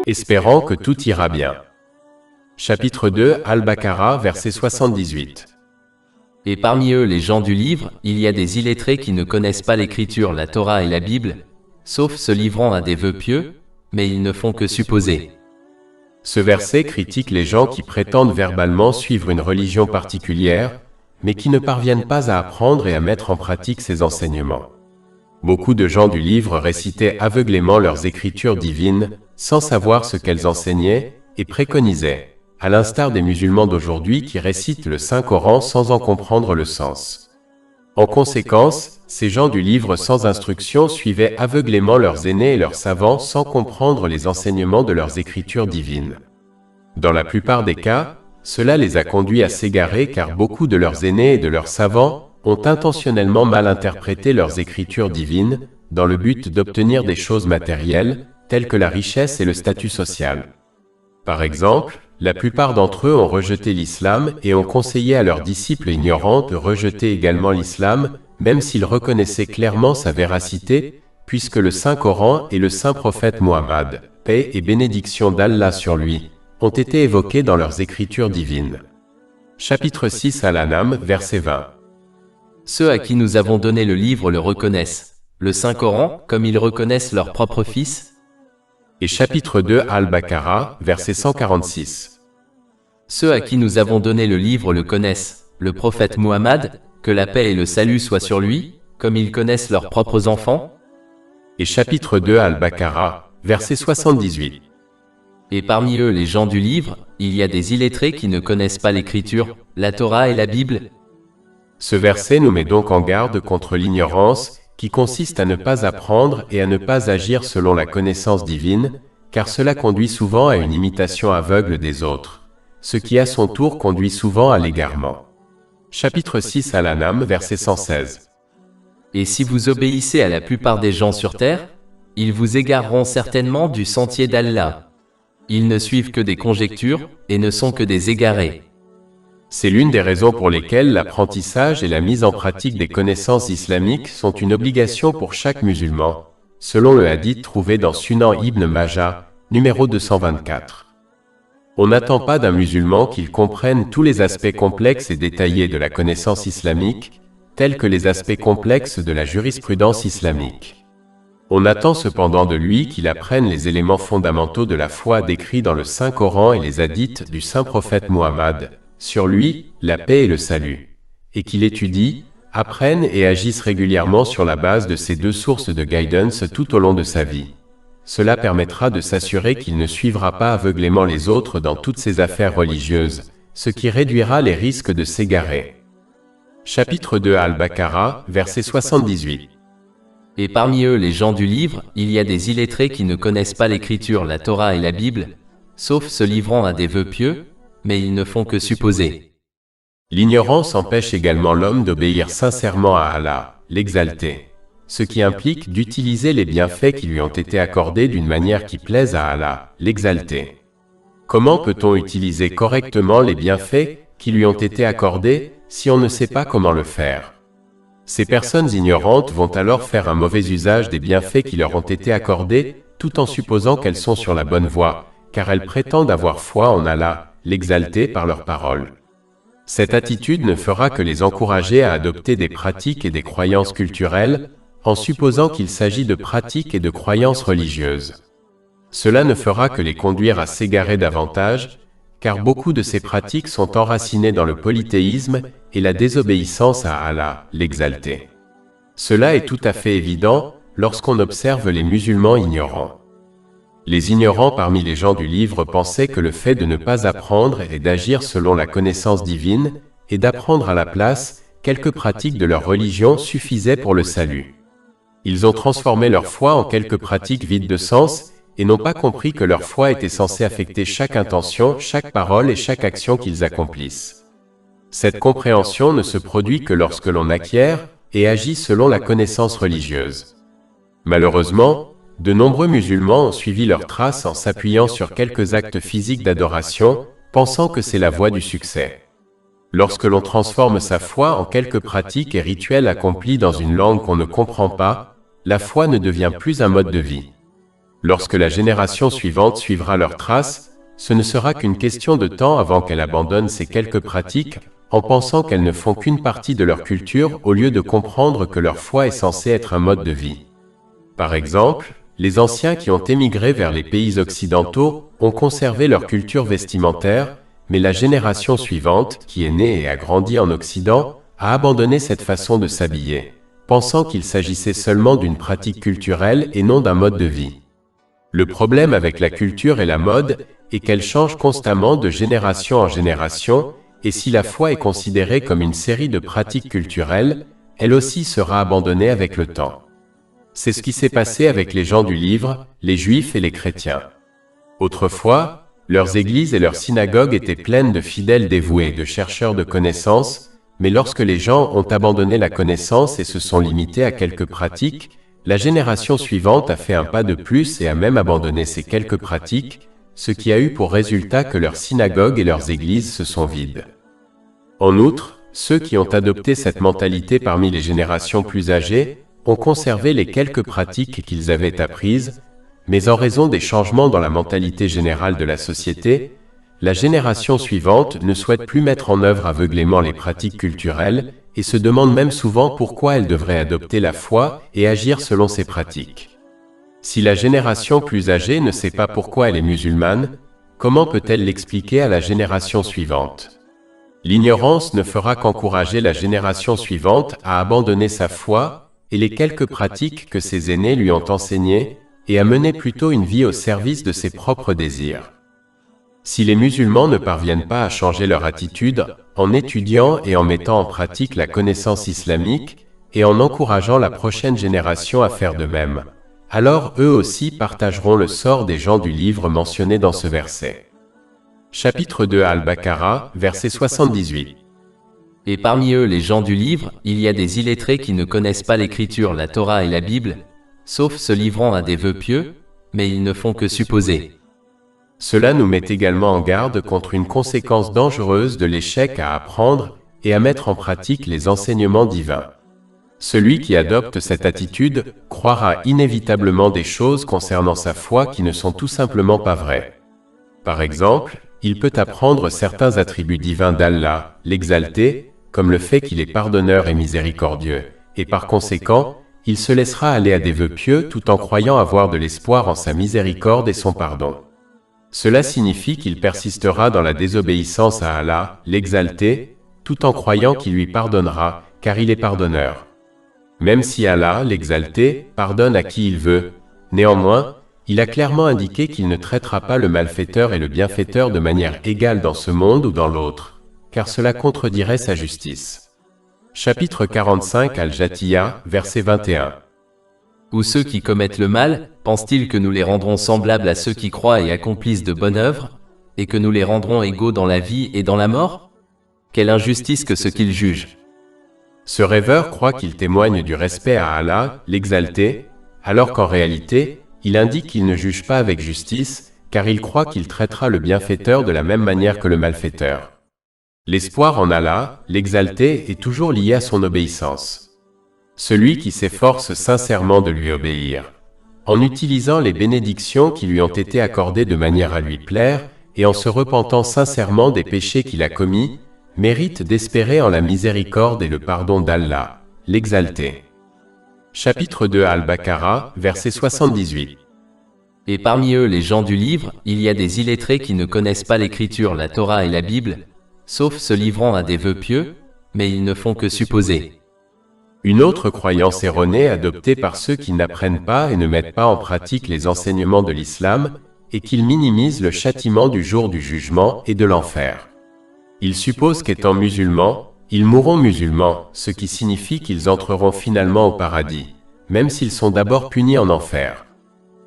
espérant que tout ira bien. Chapitre 2, Al-Baqarah, verset 78. Et parmi eux les gens du livre, il y a des illettrés qui ne connaissent pas l'écriture, la Torah et la Bible, sauf se livrant à des vœux pieux, mais ils ne font que supposer. Ce verset critique les gens qui prétendent verbalement suivre une religion particulière, mais qui ne parviennent pas à apprendre et à mettre en pratique ses enseignements. Beaucoup de gens du livre récitaient aveuglément leurs écritures divines, sans savoir ce qu'elles enseignaient, et préconisaient, à l'instar des musulmans d'aujourd'hui qui récitent le Saint-Coran sans en comprendre le sens. En conséquence, ces gens du livre sans instruction suivaient aveuglément leurs aînés et leurs savants sans comprendre les enseignements de leurs écritures divines. Dans la plupart des cas, cela les a conduits à s'égarer car beaucoup de leurs aînés et de leurs savants ont intentionnellement mal interprété leurs écritures divines, dans le but d'obtenir des choses matérielles, telles que la richesse et le statut social. Par exemple, la plupart d'entre eux ont rejeté l'islam et ont conseillé à leurs disciples ignorants de rejeter également l'islam, même s'ils reconnaissaient clairement sa véracité, puisque le Saint-Coran et le Saint-Prophète Muhammad, paix et bénédiction d'Allah sur lui, ont été évoqués dans leurs écritures divines. Chapitre 6 Al-An'am, verset 20. Ceux à qui nous avons donné le livre le reconnaissent, le Saint-Coran, comme ils reconnaissent leur propre fils. Et chapitre 2 Al-Baqarah, verset 146. Ceux à qui nous avons donné le livre le connaissent, le prophète Muhammad, que la paix et le salut soient sur lui, comme ils connaissent leurs propres enfants. Et chapitre 2 Al-Baqarah, verset 78. Et parmi eux les gens du livre, il y a des illettrés qui ne connaissent pas l'écriture, la Torah et la Bible. Ce verset nous met donc en garde contre l'ignorance, qui consiste à ne pas apprendre et à ne pas agir selon la connaissance divine, car cela conduit souvent à une imitation aveugle des autres, ce qui à son tour conduit souvent à l'égarement. Chapitre 6 Al-An'am, verset 116. Et si vous obéissez à la plupart des gens sur terre, ils vous égareront certainement du sentier d'Allah. Ils ne suivent que des conjectures, et ne sont que des égarés. C'est l'une des raisons pour lesquelles l'apprentissage et la mise en pratique des connaissances islamiques sont une obligation pour chaque musulman, selon le hadith trouvé dans Sunan Ibn Majah, numéro 224. On n'attend pas d'un musulman qu'il comprenne tous les aspects complexes et détaillés de la connaissance islamique, tels que les aspects complexes de la jurisprudence islamique. On attend cependant de lui qu'il apprenne les éléments fondamentaux de la foi décrits dans le Saint-Coran et les hadiths du Saint-Prophète Muhammad, sur lui, la paix et le salut, et qu'il étudie, apprenne et agisse régulièrement sur la base de ces deux sources de guidance tout au long de sa vie. Cela permettra de s'assurer qu'il ne suivra pas aveuglément les autres dans toutes ses affaires religieuses, ce qui réduira les risques de s'égarer. Chapitre 2 Al-Baqarah, verset 78. Et parmi eux les gens du livre, il y a des illettrés qui ne connaissent pas l'écriture, la Torah et la Bible, sauf se livrant à des vœux pieux, mais ils ne font que supposer. L'ignorance empêche également l'homme d'obéir sincèrement à Allah, l'exalté, ce qui implique d'utiliser les bienfaits qui lui ont été accordés d'une manière qui plaise à Allah, l'exalté. Comment peut-on utiliser correctement les bienfaits qui lui ont été accordés si on ne sait pas comment le faire? Ces personnes ignorantes vont alors faire un mauvais usage des bienfaits qui leur ont été accordés, tout en supposant qu'elles sont sur la bonne voie, car elles prétendent avoir foi en Allah, l'exalter par leurs paroles. Cette attitude ne fera que les encourager à adopter des pratiques et des croyances culturelles, en supposant qu'il s'agit de pratiques et de croyances religieuses. Cela ne fera que les conduire à s'égarer davantage, car beaucoup de ces pratiques sont enracinées dans le polythéisme et la désobéissance à Allah, l'exalté. Cela est tout à fait évident lorsqu'on observe les musulmans ignorants. Les ignorants parmi les gens du livre pensaient que le fait de ne pas apprendre et d'agir selon la connaissance divine, et d'apprendre à la place quelques pratiques de leur religion suffisait pour le salut. Ils ont transformé leur foi en quelques pratiques vides de sens, et n'ont pas compris que leur foi était censée affecter chaque intention, chaque parole et chaque action qu'ils accomplissent. Cette compréhension ne se produit que lorsque l'on acquiert et agit selon la connaissance religieuse. Malheureusement, de nombreux musulmans ont suivi leurs traces en s'appuyant sur quelques actes physiques d'adoration, pensant que c'est la voie du succès. Lorsque l'on transforme sa foi en quelques pratiques et rituels accomplis dans une langue qu'on ne comprend pas, la foi ne devient plus un mode de vie. Lorsque la génération suivante suivra leurs traces, ce ne sera qu'une question de temps avant qu'elle abandonne ces quelques pratiques, en pensant qu'elles ne font qu'une partie de leur culture au lieu de comprendre que leur foi est censée être un mode de vie. Par exemple, les anciens qui ont émigré vers les pays occidentaux ont conservé leur culture vestimentaire, mais la génération suivante, qui est née et a grandi en Occident, a abandonné cette façon de s'habiller, pensant qu'il s'agissait seulement d'une pratique culturelle et non d'un mode de vie. Le problème avec la culture et la mode est qu'elle change constamment de génération en génération, et si la foi est considérée comme une série de pratiques culturelles, elle aussi sera abandonnée avec le temps. C'est ce qui s'est passé avec les gens du livre, les Juifs et les chrétiens. Autrefois, leurs églises et leurs synagogues étaient pleines de fidèles dévoués et de chercheurs de connaissances, mais lorsque les gens ont abandonné la connaissance et se sont limités à quelques pratiques, la génération suivante a fait un pas de plus et a même abandonné ces quelques pratiques, ce qui a eu pour résultat que leurs synagogues et leurs églises se sont vides. En outre, ceux qui ont adopté cette mentalité parmi les générations plus âgées ont conservé les quelques pratiques qu'ils avaient apprises, mais en raison des changements dans la mentalité générale de la société, la génération suivante ne souhaite plus mettre en œuvre aveuglément les pratiques culturelles et se demande même souvent pourquoi elle devrait adopter la foi et agir selon ces pratiques. Si la génération plus âgée ne sait pas pourquoi elle est musulmane, comment peut-elle l'expliquer à la génération suivante? L'ignorance ne fera qu'encourager la génération suivante à abandonner sa foi et les quelques pratiques que ses aînés lui ont enseignées et à mener plutôt une vie au service de ses propres désirs. Si les musulmans ne parviennent pas à changer leur attitude en étudiant et en mettant en pratique la connaissance islamique et en encourageant la prochaine génération à faire de même, alors eux aussi partageront le sort des gens du livre mentionné dans ce verset. Chapitre 2 Al-Baqarah, verset 78. Et parmi eux les gens du livre, il y a des illettrés qui ne connaissent pas l'écriture, la Torah et la Bible, sauf se livrant à des vœux pieux, mais ils ne font que supposer. Cela nous met également en garde contre une conséquence dangereuse de l'échec à apprendre et à mettre en pratique les enseignements divins. Celui qui adopte cette attitude croira inévitablement des choses concernant sa foi qui ne sont tout simplement pas vraies. Par exemple, il peut apprendre certains attributs divins d'Allah, l'exalté, comme le fait qu'il est pardonneur et miséricordieux, et par conséquent, il se laissera aller à des vœux pieux tout en croyant avoir de l'espoir en sa miséricorde et son pardon. Cela signifie qu'il persistera dans la désobéissance à Allah, l'exalté, tout en croyant qu'il lui pardonnera, car il est pardonneur. Même si Allah, l'exalté, pardonne à qui il veut, néanmoins, il a clairement indiqué qu'il ne traitera pas le malfaiteur et le bienfaiteur de manière égale dans ce monde ou dans l'autre, car cela contredirait sa justice. Chapitre 45 Al-Jathiya, verset 21. Ou ceux qui commettent le mal, pensent-ils que nous les rendrons semblables à ceux qui croient et accomplissent de bonnes œuvres, et que nous les rendrons égaux dans la vie et dans la mort? Quelle injustice que ce qu'ils jugent! Ce rêveur croit qu'il témoigne du respect à Allah, l'exalté, alors qu'en réalité, il indique qu'il ne juge pas avec justice, car il croit qu'il traitera le bienfaiteur de la même manière que le malfaiteur. L'espoir en Allah, l'exalté, est toujours lié à son obéissance. Celui qui s'efforce sincèrement de lui obéir, en utilisant les bénédictions qui lui ont été accordées de manière à lui plaire, et en se repentant sincèrement des péchés qu'il a commis, mérite d'espérer en la miséricorde et le pardon d'Allah, l'exalté. Chapitre 2 Al-Baqarah, verset 78. Et parmi eux les gens du livre, il y a des illettrés qui ne connaissent pas l'écriture, la Torah et la Bible, sauf se livrant à des vœux pieux, mais ils ne font que supposer. Une autre croyance erronée adoptée par ceux qui n'apprennent pas et ne mettent pas en pratique les enseignements de l'islam est qu'ils minimisent le châtiment du jour du jugement et de l'enfer. Ils supposent qu'étant musulmans, ils mourront musulmans, ce qui signifie qu'ils entreront finalement au paradis, même s'ils sont d'abord punis en enfer.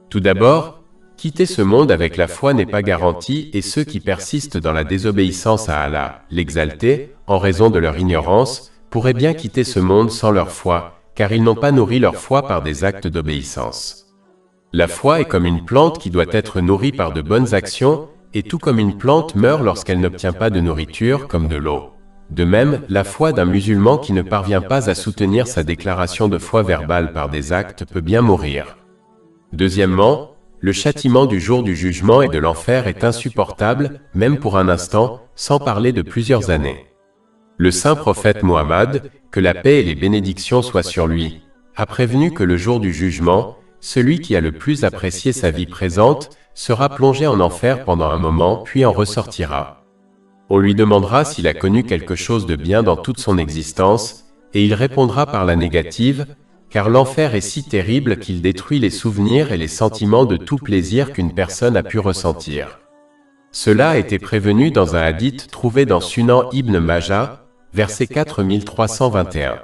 Tout d'abord, quitter ce monde avec la foi n'est pas garanti et ceux qui persistent dans la désobéissance à Allah, l'exalté, en raison de leur ignorance, pourraient bien quitter ce monde sans leur foi, car ils n'ont pas nourri leur foi par des actes d'obéissance. La foi est comme une plante qui doit être nourrie par de bonnes actions, et tout comme une plante meurt lorsqu'elle n'obtient pas de nourriture, comme de l'eau. De même, la foi d'un musulman qui ne parvient pas à soutenir sa déclaration de foi verbale par des actes peut bien mourir. Deuxièmement, le châtiment du jour du jugement et de l'enfer est insupportable, même pour un instant, sans parler de plusieurs années. Le saint prophète Mohammed, que la paix et les bénédictions soient sur lui, a prévenu que le jour du jugement, celui qui a le plus apprécié sa vie présente, sera plongé en enfer pendant un moment puis en ressortira. On lui demandera s'il a connu quelque chose de bien dans toute son existence, et il répondra par la négative, car l'enfer est si terrible qu'il détruit les souvenirs et les sentiments de tout plaisir qu'une personne a pu ressentir. Cela a été prévenu dans un hadith trouvé dans Sunan Ibn Majah, verset 4321.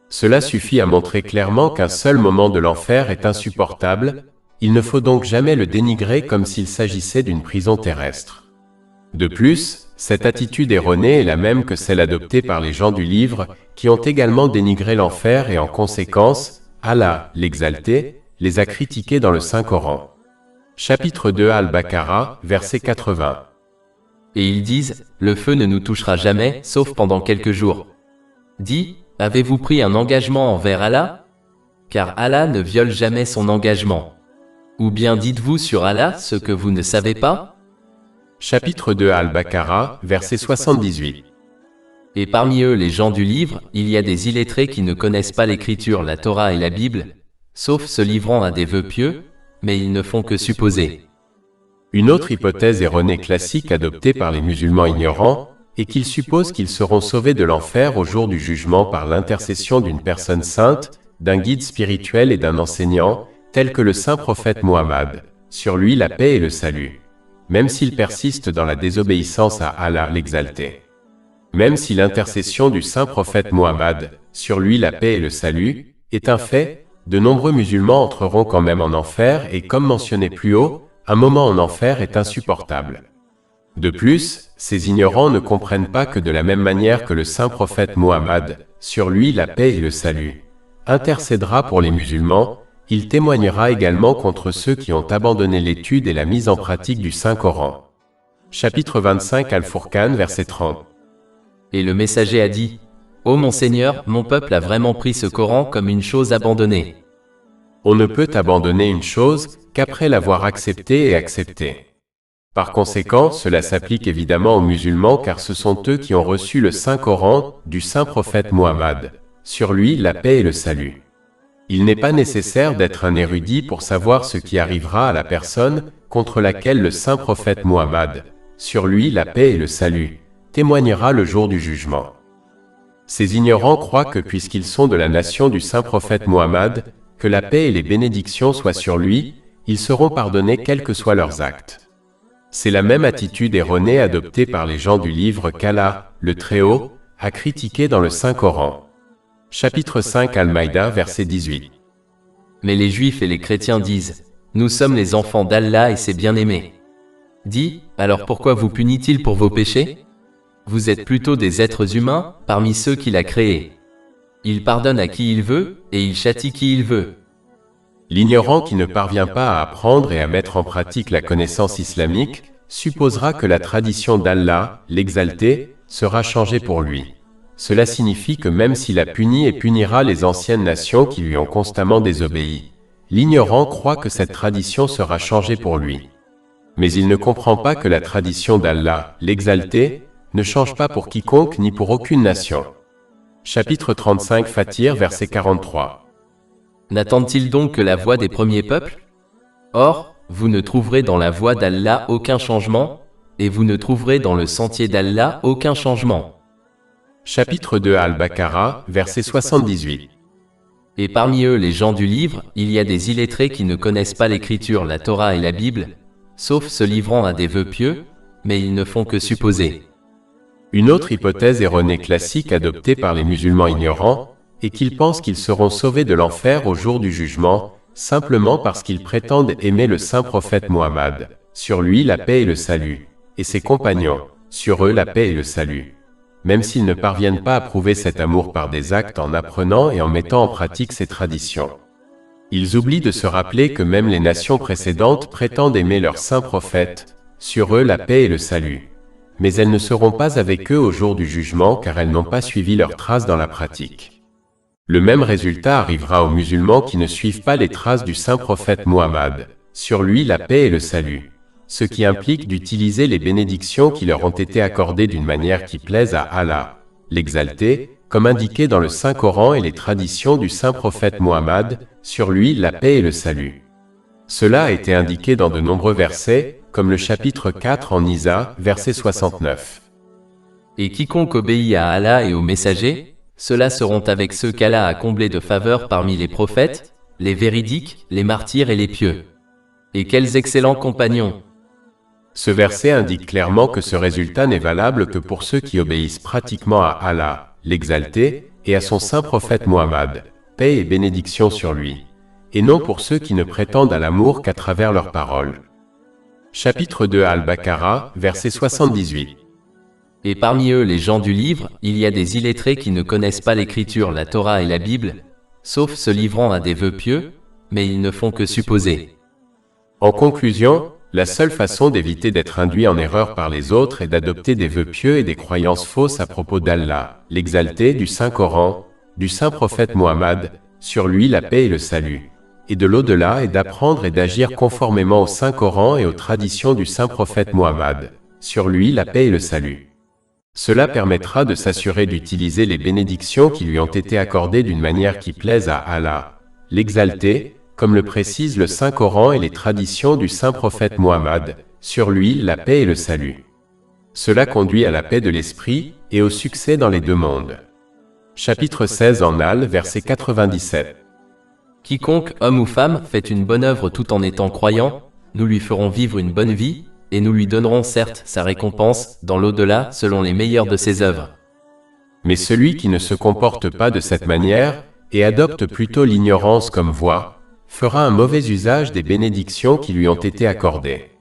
Cela suffit à montrer clairement qu'un seul moment de l'enfer est insupportable, il ne faut donc jamais le dénigrer comme s'il s'agissait d'une prison terrestre. De plus, cette attitude erronée est la même que celle adoptée par les gens du livre, qui ont également dénigré l'enfer et en conséquence, Allah, l'exalté, les a critiqués dans le Saint-Coran. Chapitre 2 Al-Baqarah, verset 80. Et ils disent, le feu ne nous touchera jamais, sauf pendant quelques jours. Dis, avez-vous pris un engagement envers Allah? Car Allah ne viole jamais son engagement. Ou bien dites-vous sur Allah ce que vous ne savez pas? Chapitre 2 Al-Baqarah, verset 78. Et parmi eux les gens du livre, il y a des illettrés qui ne connaissent pas l'écriture, la Torah et la Bible, sauf se livrant à des vœux pieux, mais ils ne font que supposer. Une autre hypothèse erronée classique adoptée par les musulmans ignorants est qu'ils supposent qu'ils seront sauvés de l'enfer au jour du jugement par l'intercession d'une personne sainte, d'un guide spirituel et d'un enseignant, tel que le saint prophète Mohammed, sur lui la paix et le salut. Même s'il persiste dans la désobéissance à Allah l'exalté. Même si l'intercession du saint prophète Mohammed, sur lui la paix et le salut, est un fait, de nombreux musulmans entreront quand même en enfer et comme mentionné plus haut, un moment en enfer est insupportable. De plus, ces ignorants ne comprennent pas que de la même manière que le saint prophète Mohammed, sur lui la paix et le salut, intercédera pour les musulmans, il témoignera également contre ceux qui ont abandonné l'étude et la mise en pratique du Saint-Coran. Chapitre 25 Al-Furqan, verset 30. Et le messager a dit, ô mon Seigneur, mon peuple a vraiment pris ce Coran comme une chose abandonnée. On ne peut abandonner une chose qu'après l'avoir acceptée et acceptée. Par conséquent, cela s'applique évidemment aux musulmans car ce sont eux qui ont reçu le Saint-Coran du saint prophète Mohammed, sur lui la paix et le salut. Il n'est pas nécessaire d'être un érudit pour savoir ce qui arrivera à la personne contre laquelle le saint prophète Mohammed, sur lui la paix et le salut, témoignera le jour du jugement. Ces ignorants croient que puisqu'ils sont de la nation du saint prophète Mohammed, que la paix et les bénédictions soient sur lui, ils seront pardonnés quels que soient leurs actes. C'est la même attitude erronée adoptée par les gens du livre qu'Allah, le Très-Haut, a critiqué dans le Saint-Coran. Chapitre 5 Al-Maïda, verset 18. Mais les Juifs et les chrétiens disent, nous sommes les enfants d'Allah et ses bien-aimés. Dis, alors pourquoi vous punit-il pour vos péchés? Vous êtes plutôt des êtres humains, parmi ceux qu'il a créés. Il pardonne à qui il veut, et il châtie qui il veut. L'ignorant qui ne parvient pas à apprendre et à mettre en pratique la connaissance islamique, supposera que la tradition d'Allah, l'exalté, sera changée pour lui. Cela signifie que même s'il a puni et punira les anciennes nations qui lui ont constamment désobéi, l'ignorant croit que cette tradition sera changée pour lui. Mais il ne comprend pas que la tradition d'Allah, l'exalté, ne change pas pour quiconque ni pour aucune nation. Chapitre 35 Fatir, verset 43. N'attendent-ils donc que la voie des premiers peuples? Or, vous ne trouverez dans la voie d'Allah aucun changement, et vous ne trouverez dans le sentier d'Allah aucun changement. Chapitre 2 Al-Baqarah, verset 78. Et parmi eux les gens du livre, il y a des illettrés qui ne connaissent pas l'écriture, la Torah et la Bible, sauf se livrant à des vœux pieux, mais ils ne font que supposer. Une autre hypothèse erronée classique adoptée par les musulmans ignorants est qu'ils pensent qu'ils seront sauvés de l'enfer au jour du jugement, simplement parce qu'ils prétendent aimer le saint prophète Mohammed, sur lui la paix et le salut, et ses compagnons, sur eux la paix et le salut. Même s'ils ne parviennent pas à prouver cet amour par des actes en apprenant et en mettant en pratique ces traditions. Ils oublient de se rappeler que même les nations précédentes prétendent aimer leur saint prophète, sur eux la paix et le salut. Mais elles ne seront pas avec eux au jour du jugement car elles n'ont pas suivi leurs traces dans la pratique. Le même résultat arrivera aux musulmans qui ne suivent pas les traces du saint prophète Mohammed, sur lui la paix et le salut, ce qui implique d'utiliser les bénédictions qui leur ont été accordées d'une manière qui plaise à Allah, l'Exalté, comme indiqué dans le Saint-Coran et les traditions du saint prophète Muhammad, sur lui la paix et le salut. Cela a été indiqué dans de nombreux versets, comme le chapitre 4 en Nisa, verset 69. Et quiconque obéit à Allah et aux messagers, ceux-là seront avec ceux qu'Allah a comblés de faveur parmi les prophètes, les véridiques, les martyrs et les pieux. Et quels excellents compagnons! Ce verset indique clairement que ce résultat n'est valable que pour ceux qui obéissent pratiquement à Allah, l'Exalté, et à son saint prophète Muhammad, paix et bénédiction sur lui, et non pour ceux qui ne prétendent à l'amour qu'à travers leurs paroles. Chapitre 2 Al-Baqarah, verset 78. Et parmi eux les gens du livre, il y a des illettrés qui ne connaissent pas l'écriture, la Torah et la Bible, sauf se livrant à des vœux pieux, mais ils ne font que supposer. En conclusion, la seule façon d'éviter d'être induit en erreur par les autres est d'adopter des vœux pieux et des croyances fausses à propos d'Allah, l'Exalté, du Saint-Coran, du saint prophète Muhammad, sur lui la paix et le salut, et de l'au-delà et d'apprendre et d'agir conformément au Saint-Coran et aux traditions du saint prophète Muhammad, sur lui la paix et le salut. Cela permettra de s'assurer d'utiliser les bénédictions qui lui ont été accordées d'une manière qui plaise à Allah, l'Exalté, comme le précise le Saint-Coran et les traditions du saint prophète Muhammad, sur lui la paix et le salut. Cela conduit à la paix de l'esprit et au succès dans les deux mondes. Chapitre 16 en Al, verset 97. Quiconque, homme ou femme, fait une bonne œuvre tout en étant croyant, nous lui ferons vivre une bonne vie, et nous lui donnerons certes sa récompense, dans l'au-delà, selon les meilleures de ses œuvres. Mais celui qui ne se comporte pas de cette manière, et adopte plutôt l'ignorance comme voie, fera un mauvais usage des bénédictions qui lui ont été accordées.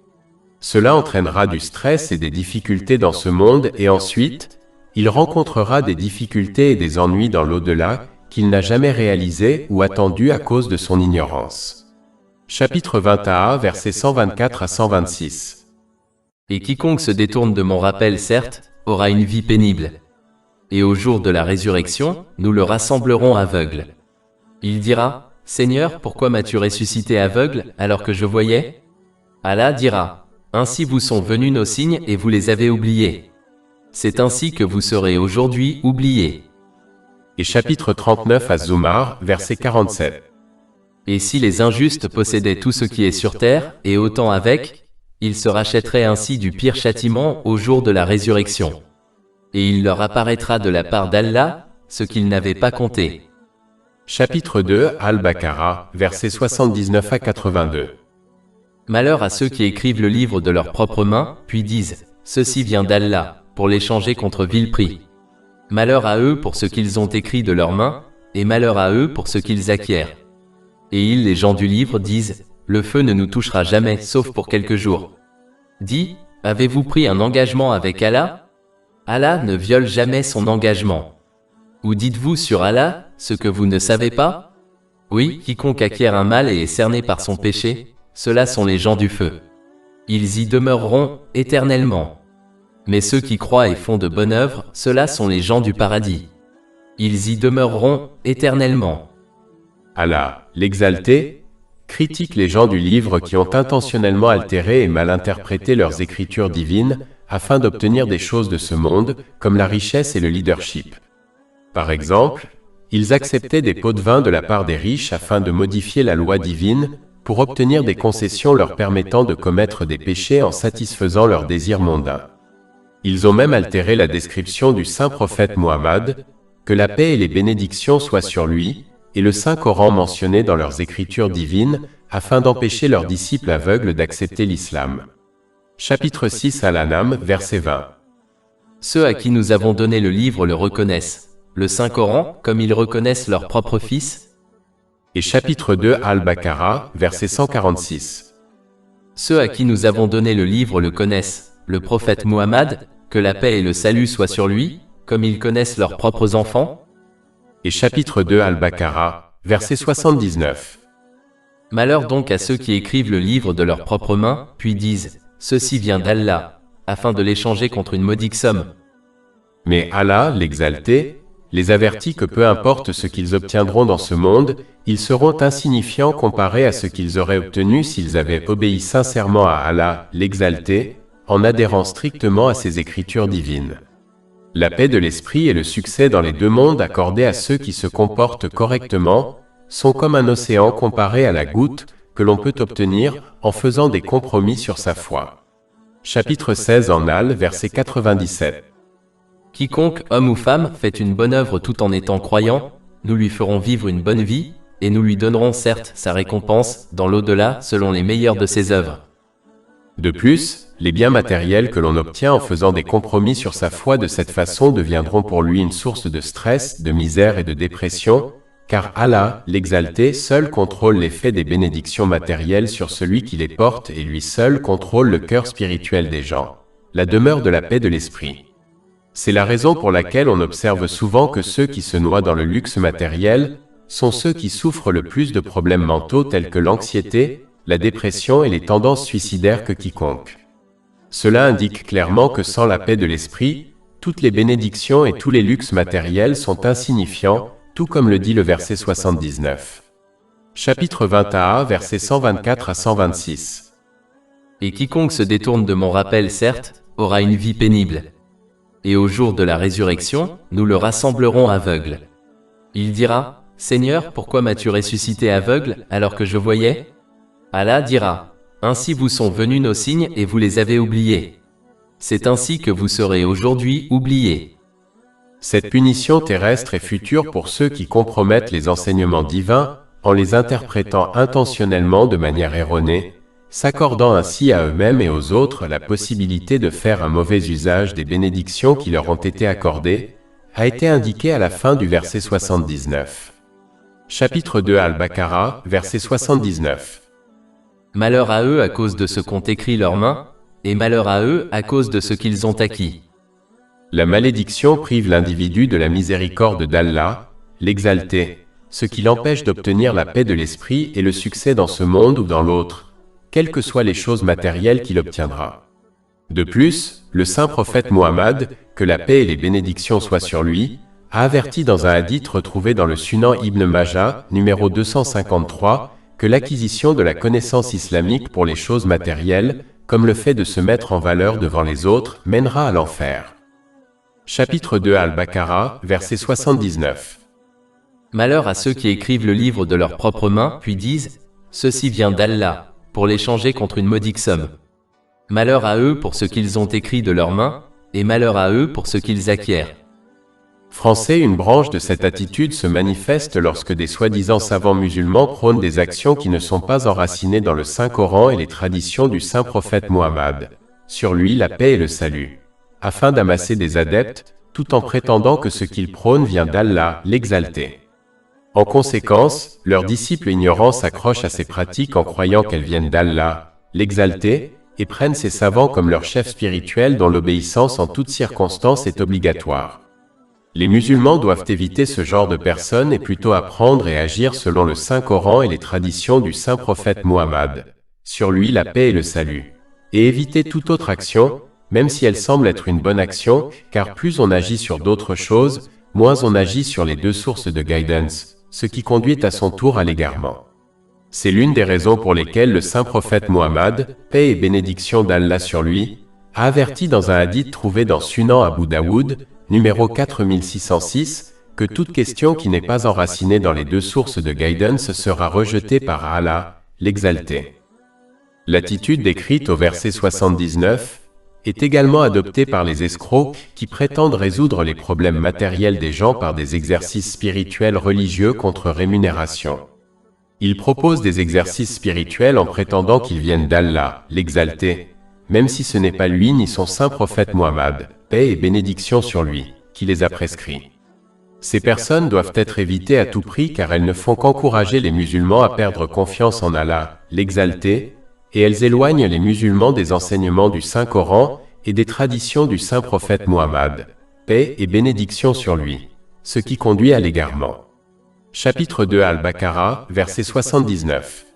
Cela entraînera du stress et des difficultés dans ce monde et ensuite, il rencontrera des difficultés et des ennuis dans l'au-delà qu'il n'a jamais réalisés ou attendus à cause de son ignorance. Chapitre 21, versets 124 à 126. Et quiconque se détourne de mon rappel, certes, aura une vie pénible. Et au jour de la résurrection, nous le rassemblerons aveugle. Il dira, Seigneur, pourquoi m'as-tu ressuscité aveugle alors que je voyais? Allah dira, ainsi vous sont venus nos signes et vous les avez oubliés. C'est ainsi que vous serez aujourd'hui oubliés. Et chapitre 39 à Zumar, verset 47. Et si les injustes possédaient tout ce qui est sur terre, et autant avec, ils se rachèteraient ainsi du pire châtiment au jour de la résurrection. Et il leur apparaîtra de la part d'Allah, ce qu'ils n'avaient pas compté. Chapitre 2, Al-Baqarah, versets 79 à 82. Malheur à ceux qui écrivent le livre de leurs propres mains, puis disent, ceci vient d'Allah, pour l'échanger contre vil prix. Malheur à eux pour ce qu'ils ont écrit de leurs mains, et malheur à eux pour ce qu'ils acquièrent. Et ils, les gens du livre, disent, le feu ne nous touchera jamais, sauf pour quelques jours. Dis, avez-vous pris un engagement avec Allah? Allah ne viole jamais son engagement. Ou dites-vous sur Allah, ce que vous ne savez pas? Oui, quiconque acquiert un mal et est cerné par son péché, ceux-là sont les gens du feu. Ils y demeureront éternellement. Mais ceux qui croient et font de bonnes œuvres, ceux-là sont les gens du paradis. Ils y demeureront éternellement. Allah, l'Exalté, critique les gens du livre qui ont intentionnellement altéré et mal interprété leurs écritures divines afin d'obtenir des choses de ce monde, comme la richesse et le leadership. Par exemple, ils acceptaient des pots de vin de la part des riches afin de modifier la loi divine pour obtenir des concessions leur permettant de commettre des péchés en satisfaisant leurs désirs mondains. Ils ont même altéré la description du saint prophète Muhammad, que la paix et les bénédictions soient sur lui, et le Saint-Coran mentionné dans leurs écritures divines, afin d'empêcher leurs disciples aveugles d'accepter l'islam. Chapitre 6 Al-An'am, verset 20. Ceux à qui nous avons donné le livre le reconnaissent, le Saint-Coran, comme ils reconnaissent leur propre fils. Et chapitre 2 Al-Baqarah, verset 146. Ceux à qui nous avons donné le livre le connaissent, le prophète Muhammad, que la paix et le salut soient sur lui, comme ils connaissent leurs propres enfants. Et chapitre 2 Al-Baqarah, verset 79. Malheur donc à ceux qui écrivent le livre de leurs propres mains, puis disent, ceci vient d'Allah, afin de l'échanger contre une modique somme. Mais Allah, l'Exalté, les avertit que peu importe ce qu'ils obtiendront dans ce monde, ils seront insignifiants comparés à ce qu'ils auraient obtenu s'ils avaient obéi sincèrement à Allah, l'Exalté, en adhérant strictement à ses écritures divines. La paix de l'esprit et le succès dans les deux mondes accordés à ceux qui se comportent correctement sont comme un océan comparé à la goutte que l'on peut obtenir en faisant des compromis sur sa foi. Chapitre 16 en Al, verset 97. Quiconque, homme ou femme, fait une bonne œuvre tout en étant croyant, nous lui ferons vivre une bonne vie, et nous lui donnerons certes sa récompense dans l'au-delà selon les meilleures de ses œuvres. De plus, les biens matériels que l'on obtient en faisant des compromis sur sa foi de cette façon deviendront pour lui une source de stress, de misère et de dépression, car Allah, l'Exalté, seul contrôle l'effet des bénédictions matérielles sur celui qui les porte et lui seul contrôle le cœur spirituel des gens, la demeure de la paix de l'esprit. C'est la raison pour laquelle on observe souvent que ceux qui se noient dans le luxe matériel sont ceux qui souffrent le plus de problèmes mentaux tels que l'anxiété, la dépression et les tendances suicidaires que quiconque. Cela indique clairement que sans la paix de l'esprit, toutes les bénédictions et tous les luxes matériels sont insignifiants, tout comme le dit le verset 79. Chapitre 21, versets 124 à 126. Et quiconque se détourne de mon rappel, certes, aura une vie pénible. Et au jour de la résurrection, nous le rassemblerons aveugle. Il dira, Seigneur, pourquoi m'as-tu ressuscité aveugle alors que je voyais? Allah dira, ainsi vous sont venus nos signes et vous les avez oubliés. C'est ainsi que vous serez aujourd'hui oubliés. Cette punition terrestre est future pour ceux qui compromettent les enseignements divins en les interprétant intentionnellement de manière erronée, s'accordant ainsi à eux-mêmes et aux autres la possibilité de faire un mauvais usage des bénédictions qui leur ont été accordées, a été indiqué à la fin du verset 79. Chapitre 2 Al-Baqarah, verset 79. Malheur à eux à cause de ce qu'ont écrit leurs mains, et malheur à eux à cause de ce qu'ils ont acquis. La malédiction prive l'individu de la miséricorde d'Allah, l'Exalté, ce qui l'empêche d'obtenir la paix de l'esprit et le succès dans ce monde ou dans l'autre, quelles que soient les choses matérielles qu'il obtiendra. De plus, le saint prophète Muhammad, que la paix et les bénédictions soient sur lui, a averti dans un hadith retrouvé dans le Sunan Ibn Majah, numéro 253, que l'acquisition de la connaissance islamique pour les choses matérielles, comme le fait de se mettre en valeur devant les autres, mènera à l'enfer. Chapitre 2 Al-Baqarah, verset 79. Malheur à ceux qui écrivent le livre de leurs propres mains, puis disent « Ceci vient d'Allah », pour l'échanger contre une modique somme. Malheur à eux pour ce qu'ils ont écrit de leurs mains, et malheur à eux pour ce qu'ils acquièrent. Français, une branche de cette attitude se manifeste lorsque des soi-disant savants musulmans prônent des actions qui ne sont pas enracinées dans le Saint-Coran et les traditions du saint prophète Muhammad. Sur lui la paix et le salut, afin d'amasser des adeptes, tout en prétendant que ce qu'ils prônent vient d'Allah, l'Exalté. En conséquence, leurs disciples ignorants s'accrochent à ces pratiques en croyant qu'elles viennent d'Allah, l'Exalté, et prennent ces savants comme leurs chefs spirituels dont l'obéissance en toutes circonstances est obligatoire. Les musulmans doivent éviter ce genre de personnes et plutôt apprendre et agir selon le Saint-Coran et les traditions du saint prophète Muhammad. Sur lui la paix et le salut. Et éviter toute autre action, même si elle semble être une bonne action, car plus on agit sur d'autres choses, moins on agit sur les deux sources de guidance, ce qui conduit à son tour à l'égarement. C'est l'une des raisons pour lesquelles le saint prophète Muhammad, paix et bénédiction d'Allah sur lui, a averti dans un hadith trouvé dans Sunan Abu Daoud, numéro 4606, que toute question qui n'est pas enracinée dans les deux sources de guidance sera rejetée par Allah, l'Exalté. L'attitude décrite au verset 79 est également adoptée par les escrocs qui prétendent résoudre les problèmes matériels des gens par des exercices spirituels religieux contre rémunération. Ils proposent des exercices spirituels en prétendant qu'ils viennent d'Allah, l'Exalté, même si ce n'est pas lui ni son saint prophète Muhammad, paix et bénédiction sur lui, qui les a prescrits. Ces personnes doivent être évitées à tout prix car elles ne font qu'encourager les musulmans à perdre confiance en Allah, l'Exalté, et elles éloignent les musulmans des enseignements du Saint-Coran et des traditions du saint prophète Muhammad, paix et bénédiction sur lui, ce qui conduit à l'égarement. Chapitre 2 Al-Baqarah, verset 79.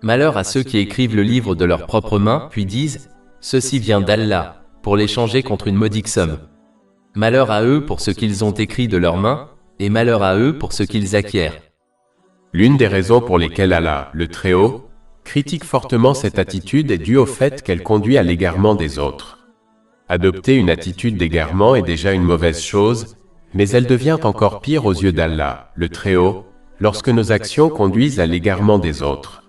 Malheur à ceux qui écrivent le livre de leurs propres mains, puis disent « Ceci vient d'Allah », pour l'échanger contre une modique somme. Malheur à eux pour ce qu'ils ont écrit de leurs mains, et malheur à eux pour ce qu'ils acquièrent. L'une des raisons pour lesquelles Allah, le Très-Haut, critique fortement cette attitude est due au fait qu'elle conduit à l'égarement des autres. Adopter une attitude d'égarement est déjà une mauvaise chose, mais elle devient encore pire aux yeux d'Allah, le Très-Haut, lorsque nos actions conduisent à l'égarement des autres.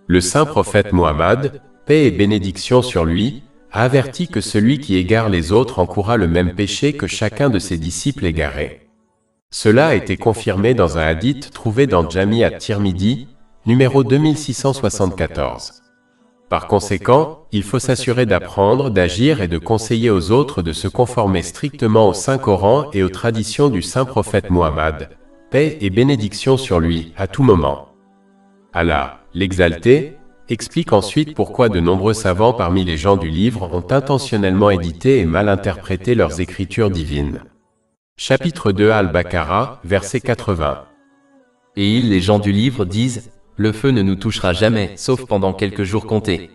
Le saint prophète Muhammad, paix et bénédiction sur lui, a averti que celui qui égare les autres encourra le même péché que chacun de ses disciples égarés. Cela a été confirmé dans un hadith trouvé dans Jami at-Tirmidhi, numéro 2674. Par conséquent, il faut s'assurer d'apprendre, d'agir et de conseiller aux autres de se conformer strictement au Saint-Coran et aux traditions du saint prophète Muhammad, paix et bénédiction sur lui, à tout moment. Allah, l'exalté, explique ensuite pourquoi de nombreux savants parmi les gens du livre ont intentionnellement édité et mal interprété leurs écritures divines. Chapitre 2 Al-Baqarah, verset 80. Et ils, les gens du livre, disent, le feu ne nous touchera jamais, sauf pendant quelques jours comptés.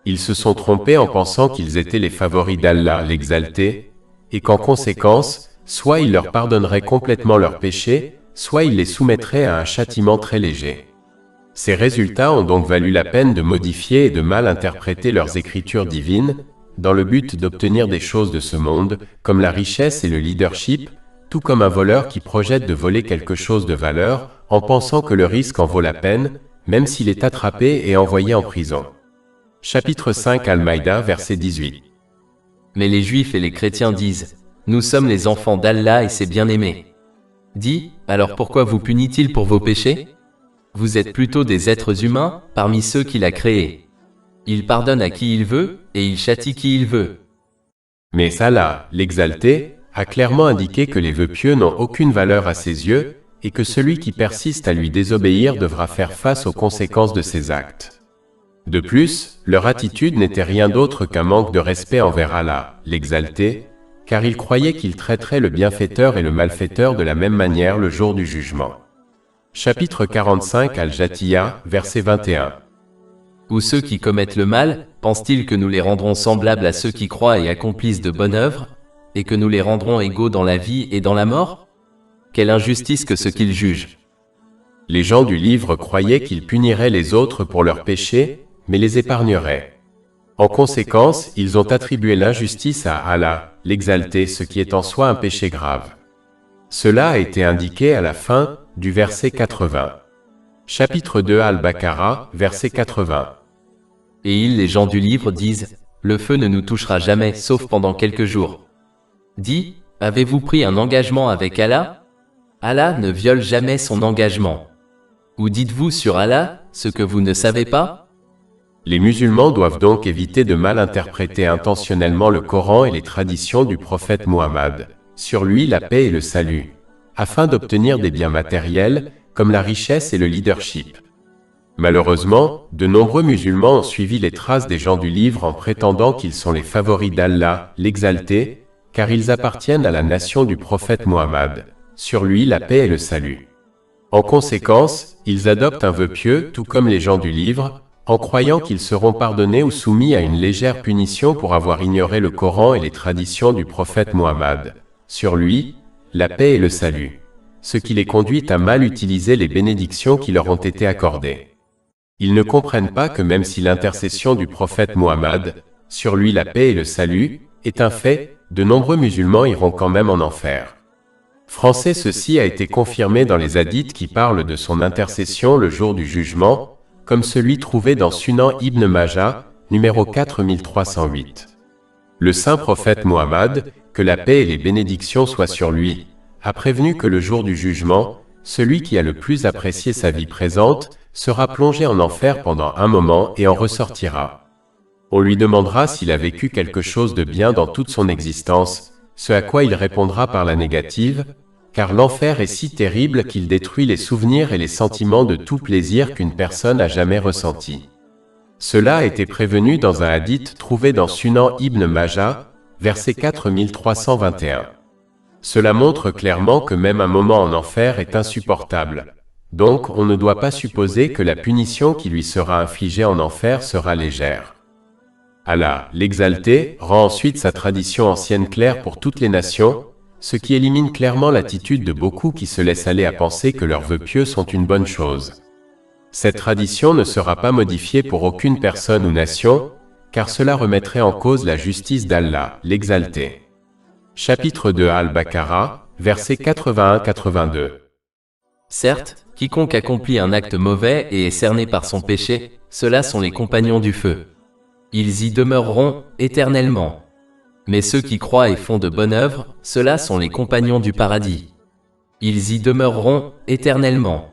Ils se sont trompés en pensant qu'ils étaient les favoris d'Allah, l'exalté, et qu'en conséquence, soit il leur pardonnerait complètement leurs péchés, soit il les soumettrait à un châtiment très léger. Ces résultats ont donc valu la peine de modifier et de mal interpréter leurs écritures divines, dans le but d'obtenir des choses de ce monde, comme la richesse et le leadership, tout comme un voleur qui projette de voler quelque chose de valeur, en pensant que le risque en vaut la peine, même s'il est attrapé et envoyé en prison. Chapitre 5 Al-Maïda, verset 18. Mais les Juifs et les chrétiens disent, nous sommes les enfants d'Allah et ses bien-aimés. Dit, alors pourquoi vous punit-il pour vos péchés? Vous êtes plutôt des êtres humains, parmi ceux qu'il a créés. Il pardonne à qui il veut, et il châtie qui il veut. Mais Allah, l'exalté, a clairement indiqué que les vœux pieux n'ont aucune valeur à ses yeux, et que celui qui persiste à lui désobéir devra faire face aux conséquences de ses actes. De plus, leur attitude n'était rien d'autre qu'un manque de respect envers Allah, l'exalté, car ils croyaient qu'il traiterait le bienfaiteur et le malfaiteur de la même manière le jour du jugement. Chapitre 45 Al-Jathiya, verset 21. Ou ceux qui commettent le mal, pensent-ils que nous les rendrons semblables à ceux qui croient et accomplissent de bonnes œuvres, et que nous les rendrons égaux dans la vie et dans la mort? Quelle injustice que ce qu'ils jugent! Les gens du livre croyaient qu'ils puniraient les autres pour leurs péchés, mais les épargneraient. En conséquence, ils ont attribué l'injustice à Allah, l'exalté, ce qui est en soi un péché grave. Cela a été indiqué à la fin du verset 80. Chapitre 2 Al-Baqarah, verset 80. Et ils, les gens du livre, disent, le feu ne nous touchera jamais, sauf pendant quelques jours. Dit, avez-vous pris un engagement avec Allah? Allah ne viole jamais son engagement. Ou dites-vous sur Allah, ce que vous ne savez pas? Les musulmans doivent donc éviter de mal interpréter intentionnellement le Coran et les traditions du prophète Muhammad, sur lui la paix et le salut, afin d'obtenir des biens matériels, comme la richesse et le leadership. Malheureusement, de nombreux musulmans ont suivi les traces des gens du livre en prétendant qu'ils sont les favoris d'Allah, l'exalté, car ils appartiennent à la nation du prophète Muhammad, sur lui la paix et le salut. En conséquence, ils adoptent un vœu pieux, tout comme les gens du livre, en croyant qu'ils seront pardonnés ou soumis à une légère punition pour avoir ignoré le Coran et les traditions du prophète Muhammad, sur lui, la paix et le salut, ce qui les conduit à mal utiliser les bénédictions qui leur ont été accordées. Ils ne comprennent pas que même si l'intercession du prophète Muhammad, sur lui la paix et le salut, est un fait, de nombreux musulmans iront quand même en enfer. Français, ceci a été confirmé dans les hadiths qui parlent de son intercession le jour du jugement, comme celui trouvé dans Sunan Ibn Majah, numéro 4308. Le saint prophète Muhammad, que la paix et les bénédictions soient sur lui, a prévenu que le jour du jugement, celui qui a le plus apprécié sa vie présente, sera plongé en enfer pendant un moment et en ressortira. On lui demandera s'il a vécu quelque chose de bien dans toute son existence, ce à quoi il répondra par la négative, car l'enfer est si terrible qu'il détruit les souvenirs et les sentiments de tout plaisir qu'une personne a jamais ressenti. Cela a été prévenu dans un hadith trouvé dans Sunan Ibn Majah, verset 4321. Cela montre clairement que même un moment en enfer est insupportable. Donc, on ne doit pas supposer que la punition qui lui sera infligée en enfer sera légère. Allah, l'exalté, rend ensuite sa tradition ancienne claire pour toutes les nations, ce qui élimine clairement l'attitude de beaucoup qui se laissent aller à penser que leurs vœux pieux sont une bonne chose. Cette tradition ne sera pas modifiée pour aucune personne ou nation, car cela remettrait en cause la justice d'Allah, l'exalté. Chapitre 2 Al-Baqarah, versets 81-82. Certes, quiconque accomplit un acte mauvais et est cerné par son péché, ceux-là sont les compagnons du feu. Ils y demeureront éternellement. Mais ceux qui croient et font de bonnes œuvres, ceux-là sont les compagnons du paradis. Ils y demeureront éternellement.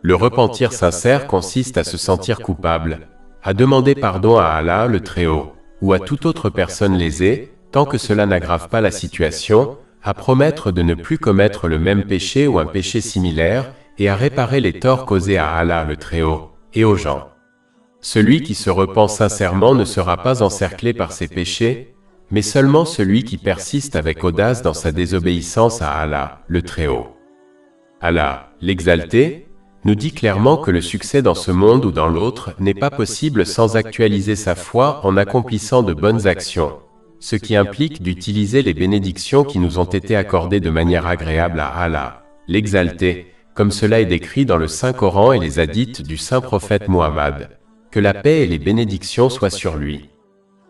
Le repentir sincère consiste à se sentir coupable, à demander pardon à Allah le Très-Haut, ou à toute autre personne lésée, tant que cela n'aggrave pas la situation, à promettre de ne plus commettre le même péché ou un péché similaire, et à réparer les torts causés à Allah le Très-Haut, et aux gens. Celui qui se repent sincèrement ne sera pas encerclé par ses péchés, mais seulement celui qui persiste avec audace dans sa désobéissance à Allah, le Très-Haut. Allah, l'exalté, nous dit clairement que le succès dans ce monde ou dans l'autre n'est pas possible sans actualiser sa foi en accomplissant de bonnes actions, ce qui implique d'utiliser les bénédictions qui nous ont été accordées de manière agréable à Allah, l'exalté, comme cela est décrit dans le Saint-Coran et les hadiths du Saint-Prophète Muhammad, que la paix et les bénédictions soient sur lui.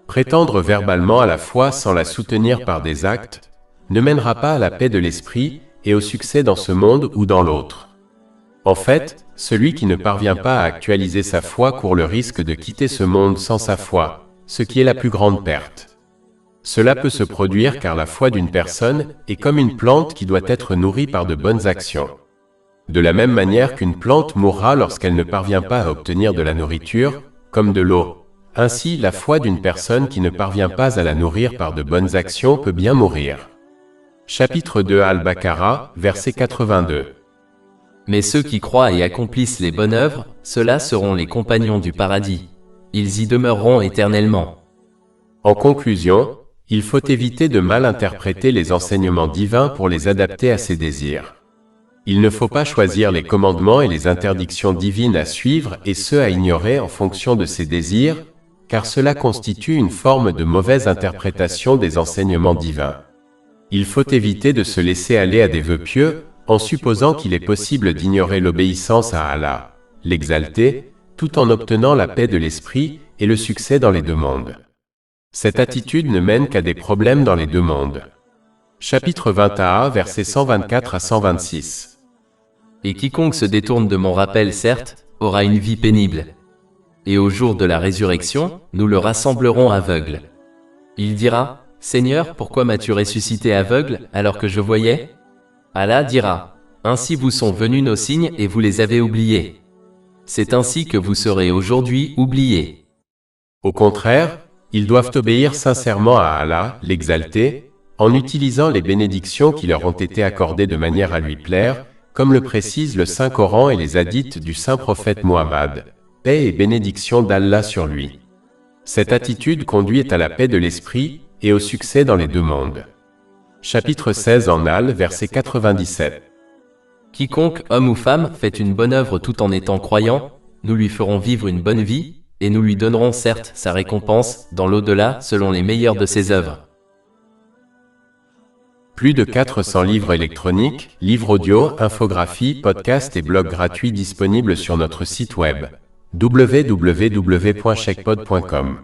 Prétendre verbalement à la foi sans la soutenir par des actes ne mènera pas à la paix de l'esprit et au succès dans ce monde ou dans l'autre. En fait, celui qui ne parvient pas à actualiser sa foi court le risque de quitter ce monde sans sa foi, ce qui est la plus grande perte. Cela peut se produire car la foi d'une personne est comme une plante qui doit être nourrie par de bonnes actions. De la même manière qu'une plante mourra lorsqu'elle ne parvient pas à obtenir de la nourriture, comme de l'eau. Ainsi, la foi d'une personne qui ne parvient pas à la nourrir par de bonnes actions peut bien mourir. Chapitre 2 Al-Baqarah, verset 82. Mais ceux qui croient et accomplissent les bonnes œuvres, ceux-là seront les compagnons du paradis. Ils y demeureront éternellement. En conclusion, il faut éviter de mal interpréter les enseignements divins pour les adapter à ses désirs. Il ne faut pas choisir les commandements et les interdictions divines à suivre et ceux à ignorer en fonction de ses désirs, car cela constitue une forme de mauvaise interprétation des enseignements divins. Il faut éviter de se laisser aller à des vœux pieux, en supposant qu'il est possible d'ignorer l'obéissance à Allah, l'exalté, tout en obtenant la paix de l'esprit et le succès dans les deux mondes. Cette attitude ne mène qu'à des problèmes dans les deux mondes. Chapitre 21, versets 124 à 126. Et quiconque se détourne de mon rappel, certes, aura une vie pénible. Et au jour de la résurrection, nous le rassemblerons aveugle. Il dira, Seigneur, pourquoi m'as-tu ressuscité aveugle alors que je voyais? Allah dira, ainsi vous sont venus nos signes et vous les avez oubliés. C'est ainsi que vous serez aujourd'hui oubliés. Au contraire, ils doivent obéir sincèrement à Allah, l'exalté, en utilisant les bénédictions qui leur ont été accordées de manière à lui plaire, comme le précise le Saint-Coran et les hadiths du Saint-Prophète Muhammad. Paix et bénédiction d'Allah sur lui. Cette attitude conduit à la paix de l'esprit et au succès dans les deux mondes. Chapitre 16 en Al, verset 97. Quiconque, homme ou femme, fait une bonne œuvre tout en étant croyant, nous lui ferons vivre une bonne vie, et nous lui donnerons certes sa récompense dans l'au-delà selon les meilleures de ses œuvres. Plus de 400 livres électroniques, livres audio, infographies, podcasts et blogs gratuits disponibles sur notre site web. www.chekpod.com